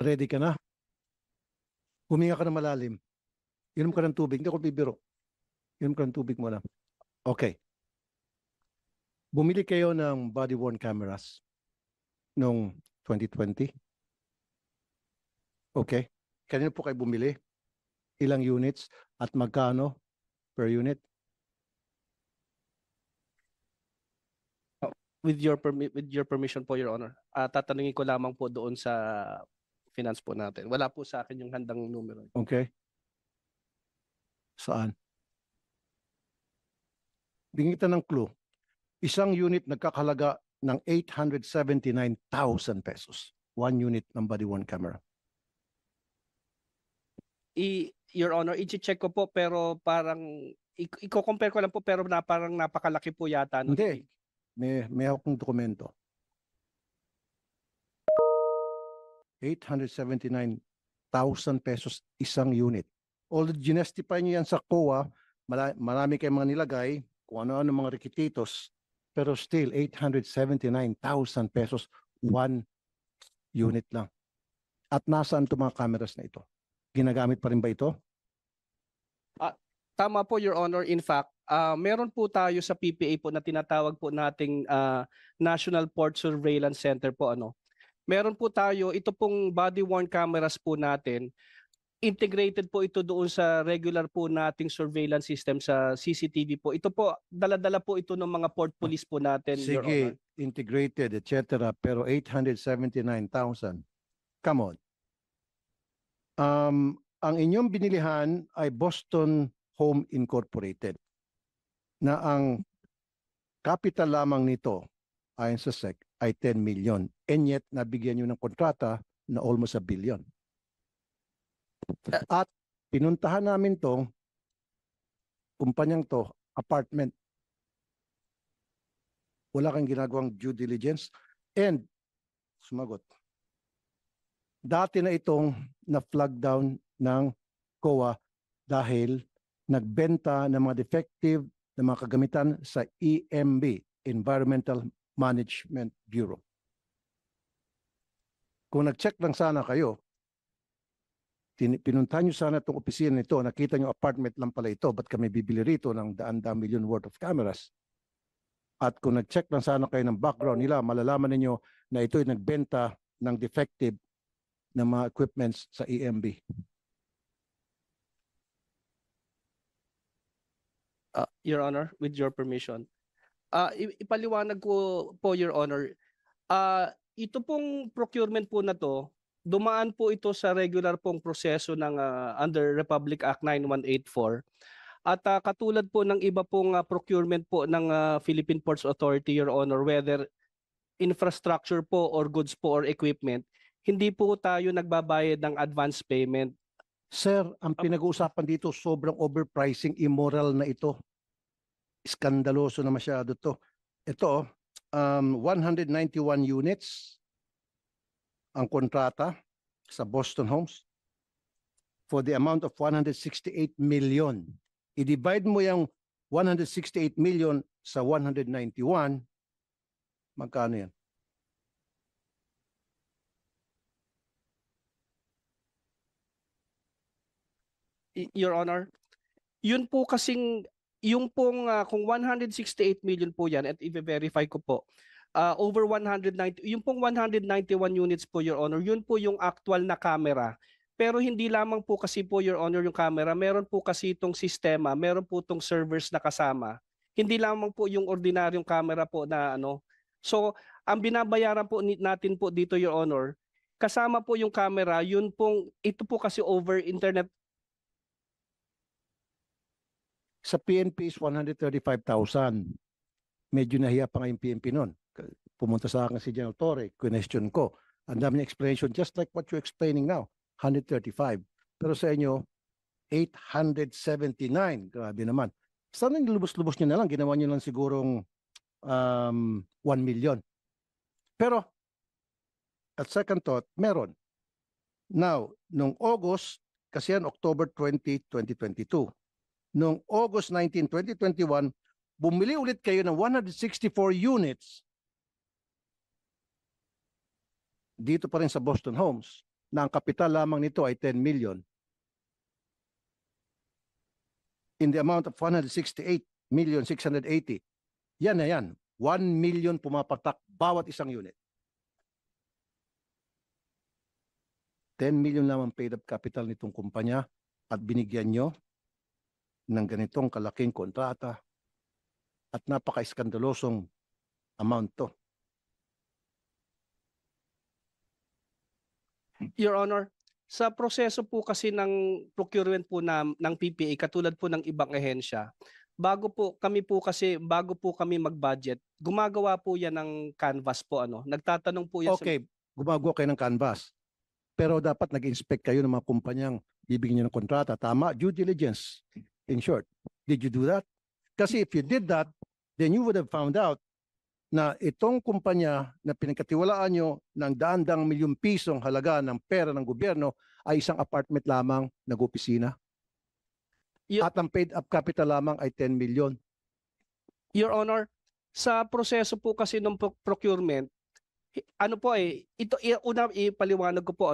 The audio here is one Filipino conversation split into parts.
Ready ka na? Huminga ka na malalim. Inom ka ng tubig. Hindi ako bibiro. Inom ka ng tubig muna. Okay. Bumili kayo ng body-worn cameras noong 2020. Okay. Kanino po kayo bumili? Ilang units at magkano per unit? With your permission po, Your Honor. Tatanungin ko lamang po doon sa finance po natin. Wala po sa akin yung handang numero. Okay. Saan? Bigyan kita ng clue. Isang unit nagkakahalaga ng 879,000 pesos. One unit ng body-worn camera. Your Honor, i-check ko po pero parang i-compare ko lang po pero parang napakalaki po yata. No? Hindi. May akong dokumento. 879,000 pesos isang unit. Although ginestify niyo yan sa COA, marami kayong mga nilagay, kung ano-ano mga requisitos, pero still 879,000 pesos one unit lang. At nasaan itong mga cameras na ito? Ginagamit pa rin ba ito? Tama po, Your Honor. In fact, meron po tayo sa PPA po na tinatawag po nating National Port Surveillance Center po. Meron po tayo, ito pong body-worn cameras po natin, integrated po ito doon sa regular po nating surveillance system sa CCTV po. Ito po, dala-dala po ito ng mga port police po natin, Your Honor. Sige, integrated, etc. Pero 879,000. Come on. Ang inyong binilihan ay Boston Home Incorporated na ang capital lamang nito ayon sa SEC ay 10 million. And yet, nabigyan nyo ng kontrata na almost $1 billion. At pinuntahan namin tong kumpanyang to, apartment. Wala kang ginagawang due diligence and sumagot. Dati na itong na-flag down ng COA dahil nagbenta ng mga defective na mga kagamitan sa EMB, Environmental Management Bureau. Kung nag-check lang sana kayo, pinuntahan nyo sana itong opisina nito, nakita nyo apartment lang pala ito, ba't kami bibili rito ng daan-daan million worth of cameras? At kung nag-check lang sana kayo ng background nila, malalaman ninyo na ito'y nagbenta ng defective na mga equipments sa EMB. Your Honor, with your permission. Ipaliwanag ko po, Your Honor. Ito pong procurement po na to, dumaan po ito sa regular pong proseso ng under Republic Act 9184. At katulad po ng iba pong procurement po ng Philippine Ports Authority, Your Honor, whether infrastructure po or goods po or equipment, hindi po tayo nagbabayad ng advance payment. Sir, ang pinag-uusapan dito, sobrang overpricing, immoral na ito. Iskandaloso na masyado to. Ito, 191 units ang kontrata sa Boston Homes for the amount of 168 million. I-divide mo yung 168 million sa 191, magkano yan? Your Honor, yun po kasing, yung pong kung 168 million po yan, at i-verify ko po, over 190, yung pong 191 units po, Your Honor, yun po yung actual na camera. Pero hindi lamang po kasi po, Your Honor, yung camera, meron po kasi itong sistema, meron po itong servers na kasama. Hindi lamang po yung ordinaryong camera po na So, ang binabayaran po natin po dito, Your Honor, kasama po yung camera, yun pong, ito po kasi over internet. Sa PNP is 135,000. Medyo nahiya pa nga yung PNP noon. Pumunta sa akin si General Torre, question ko. Ang dami ng explanation, just like what you're explaining now, 135. Pero sa inyo, 879. Grabe naman. Sana nilubos-lubos nyo na lang, ginawa nyo lang sigurong 1 million. Pero, at second thought, meron. Now, nung August, kasi yan October 20, 2022, noong August 19, 2021, bumili ulit kayo ng 164 units dito pa rin sa Boston Homes na ang kapital lamang nito ay 10 million in the amount of 168,680,000. Yan na yan. 1 million pumapatak bawat isang unit. 10 million lamang paid up capital nitong kumpanya at binigyan nyo ng ganitong kalaking kontrata at napaka-iskandalosong amount to. Your Honor, sa proseso po kasi ng procurement po ng PPA, katulad po ng ibang ahensya, bago po kami mag-budget, gumagawa po yan ng canvas po, nagtatanong po yan Okay, gumagawa kayo ng canvas. Pero dapat nag-inspect kayo ng mga kumpanyang bibigyan nyo ng kontrata. Tama? Due diligence. In short, did you do that? Kasi if you did that, then you would have found out na itong kumpanya na pinagkatiwalaan nyo ng daan-daang milyong pisong halaga ng pera ng gobyerno ay isang apartment lamang nag-opisina. At ang paid up capital lamang ay 10 million. Your Honor, sa proseso po kasi ng procurement, una ipaliwanag ko po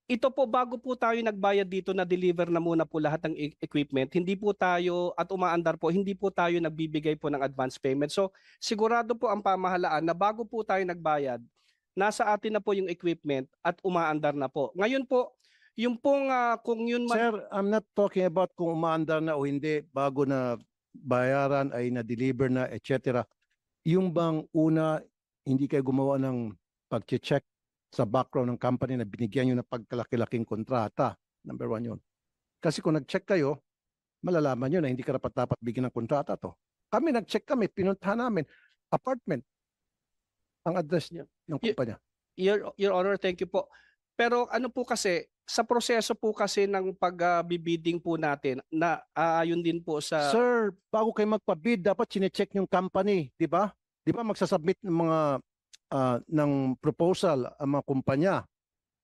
ito po bago po tayo nagbayad dito na deliver na muna po lahat ng equipment, hindi po tayo at umaandar po, hindi po tayo nagbibigay po ng advance payment. So sigurado po ang pamahalaan na bago po tayo nagbayad, nasa atin na po yung equipment at umaandar na po. Ngayon po, yung pong kung yun man... Sir, I'm not talking about kung umaandar na o hindi bago na bayaran ay na-deliver na, etc. Yung bang una, hindi kayo gumawa ng pag-check sa background ng company na binigyan nyo ng pagkalaki-laking kontrata. Number one yun. Kasi kung nag-check kayo, malalaman nyo na hindi karapat-dapat bigyan ng kontrata to. Kami nag-check kami, pinuntahan namin, apartment, ang address niya ng kumpanya. Your Honor, thank you po. Pero po kasi, sa proseso po kasi ng pag-bidding po natin, na ayon din po sa... Sir, bago kayo magpa-bid, dapat sinecheck yung company, di ba? Di ba magsasubmit ng mga ng proposal ang mga kumpanya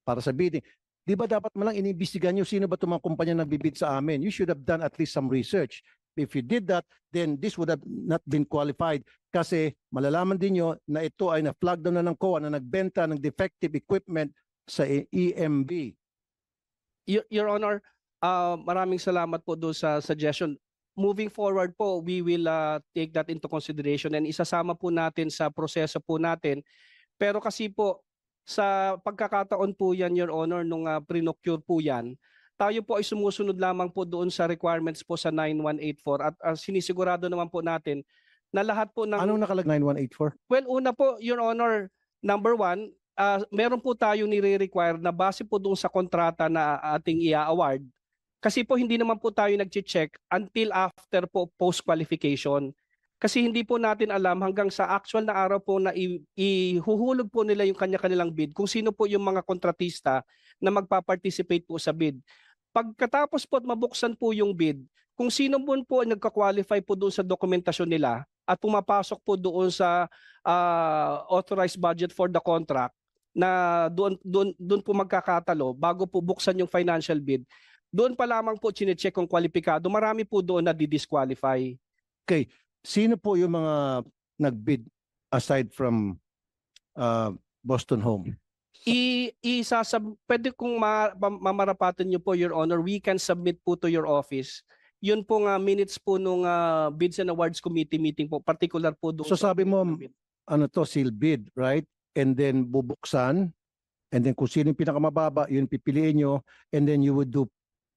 para sa bidding. Di ba dapat malang iniimbestigahan nyo sino ba itong mga kumpanya na bibid sa amin? You should have done at least some research. If you did that, then this would have not been qualified kasi malalaman din nyo na ito ay na-flag down na ng COA na nagbenta ng defective equipment sa EMB. Your Honor, maraming salamat po doon sa suggestion. Moving forward po, we will take that into consideration and isasama po natin sa proseso po natin. Pero kasi po, sa pagkakataon po yan, Your Honor, nung pre-procure po yan, tayo po ay sumusunod lamang po doon sa requirements po sa 9184 at sinisigurado naman po natin na lahat po ng... Anong nakalag 9184? Well, una po, Your Honor, number one, meron po tayo nire-require na base po doon sa kontrata na ating i-award. Kasi po hindi naman po tayo nag-check until after po post-qualification. Kasi hindi po natin alam hanggang sa actual na araw po na ihuhulog po nila yung kanya-kanilang bid kung sino po yung mga kontratista na magpa-participate po sa bid. Pagkatapos po at mabuksan po yung bid, kung sino po nagka-qualify po doon sa dokumentasyon nila at pumapasok po doon sa authorized budget for the contract na doon po magkakatalo bago po buksan yung financial bid, doon pa lamang po chinecheck kung kwalipikado. Marami po doon na di-disqualify. Okay. Sino po yung mga nag-bid aside from Boston Home? Pwede kung mamarapatan nyo po, Your Honor, we can submit po to your office. Yun po minutes po nung Bids and Awards Committee meeting po, particular po doon. So sabi mo, seal bid, right? And then bubuksan, and then kung sino yung pinakamababa, yun pipiliin nyo, and then you would do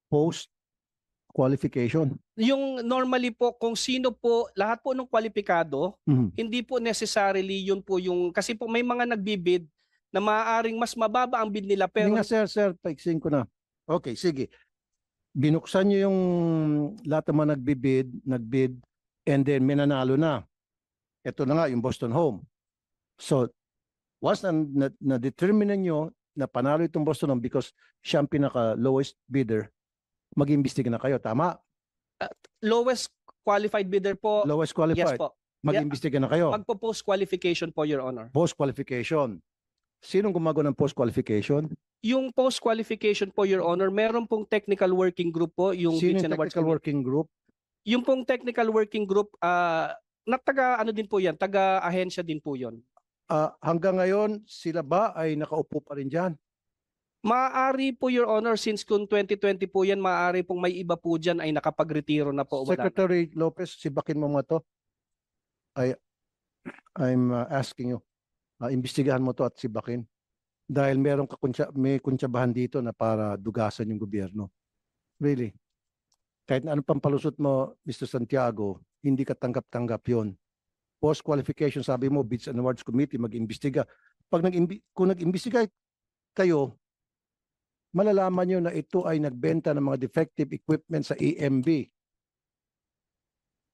post-qualification. Yung normally po, kung sino po, lahat po ng kwalipikado, hindi po necessarily yun po yung, kasi po may mga nagbibid na maaaring mas mababa ang bid nila. Pero... Hindi nga, sir, paiksin ko na. Okay, sige. Binuksan nyo yung lahat ng mga nagbid, and then minanalo na. Ito na nga, yung Boston Home. So, once na-determine nyo na panalo itong Boston Home because siya ang pinaka-lowest bidder, mag-imbestiga na kayo, tama? Lowest qualified bidder po. Lowest qualified. Yes po. Mag-imbestiga na kayo. Post qualification po, Your Honor. Post qualification. Sinong gumagawa ng post qualification? Yung post qualification po, Your Honor, meron pong technical working group po. Yung Sino Bids and yung Awards technical Committee. working group? Yung pong technical working group, din po yan, taga-ahensya din po yon. Hanggang ngayon, sila ba ay nakaupo pa rin dyan? Maaari po, Your Honor, since kung 2020 po yan, maaari pong may iba po dyan ay nakapag-retiro na po. Wala na. Secretary Lopez, sibakin mo mga to. I'm asking you, imbestigahan mo to at sibakin. Dahil may kuntsabahan dito na para dugasan yung gobyerno. Really. Kahit na anong pampalusot mo, Mr. Santiago, hindi ka tanggap-tanggap yun. Post-qualification, sabi mo, Bids and Awards Committee, mag-imbestiga. Kung nag-imbestiga kayo, malalaman nyo na ito ay nagbenta ng mga defective equipment sa EMB.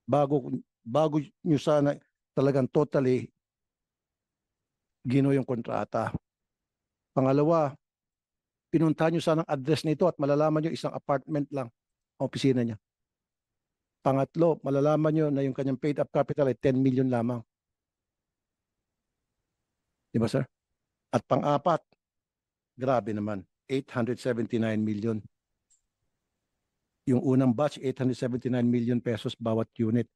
Bago nyo sana talagang totally gino yung kontrata. Pangalawa, pinuntahan nyo sana ang address nito at malalaman nyo isang apartment lang ang opisina niya. Pangatlo, malalaman nyo na yung kanyang paid up capital ay 10 million lamang. Di ba, sir? At pang-apat, grabe naman, 879 million. Yung unang batch, 879 million pesos bawat unit.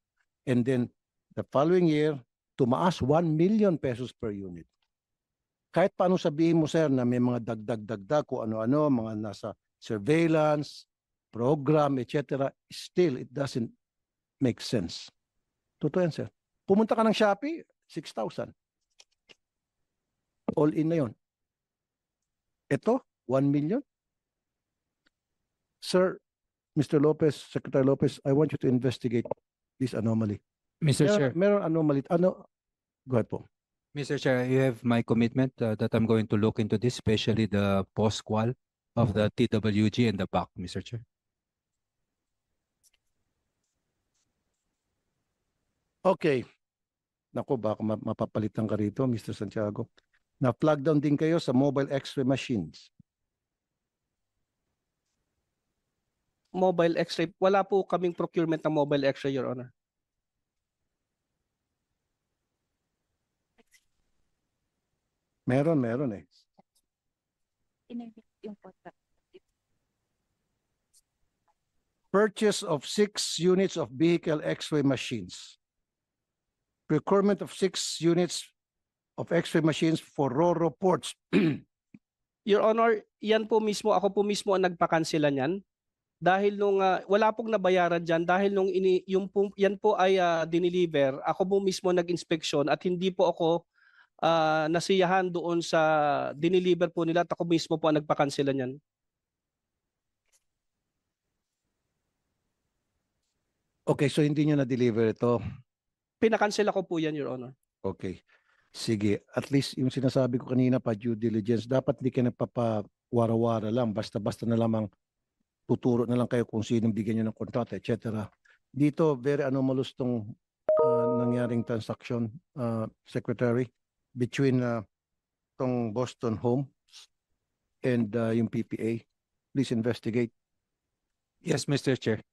And then, the following year, tumaas 1 million pesos per unit. Kahit paano sabihin mo, sir, na may mga dagdag-dagdag kung ano-ano, mga nasa surveillance, program, etc., still, it doesn't make sense. Totoo yan, sir. Pumunta ka ng Shopee, 6,000. All in na yun. Ito, 1 million. Sir, Mr. Lopez, Secretary Lopez, I want you to investigate this anomaly. Mr. Chair, Meron anomaly. Go ahead po. Mr. Chair, you have my commitment that I'm going to look into this, especially the post-qual of the TWG and the PAC, Mr. Chair. Okay. Naku, baka mapapalitan ka rito, Mr. Santiago. Na-plug down din kayo sa mobile x-ray machines. Mobile X-ray, wala po kaming procurement ng mobile X-ray, Your Honor. Meron eh. Yung contract. Purchase of 6 units of vehicle x-ray machines. Procurement of 6 units of x-ray machines for RoRo ports. Your Honor, yan po mismo, ako po mismo ang nagpakansela niyan. Dahil nung wala pong nabayaran diyan dahil nung yan po ay dineliver, ako po mismo nag-inspeksyon at hindi po ako nasiyahan doon sa dineliver po nila at ako mismo po ang nagpakansela niyan. Okay, so hindi nyo na-deliver ito. Pinakansela ko po yan, Your Honor. Okay. Sige, at least yung sinasabi ko kanina pa due diligence, dapat di ka nagpapawara-wara lang, basta-basta na lamang tuturo na lang kayo kung sinong bigyan nyo ng kontrata, etc. Dito, very anomalous tong nangyaring transaction, Secretary, between tong Boston Homes and yung PPA. Please investigate. Yes, Mr. Chair.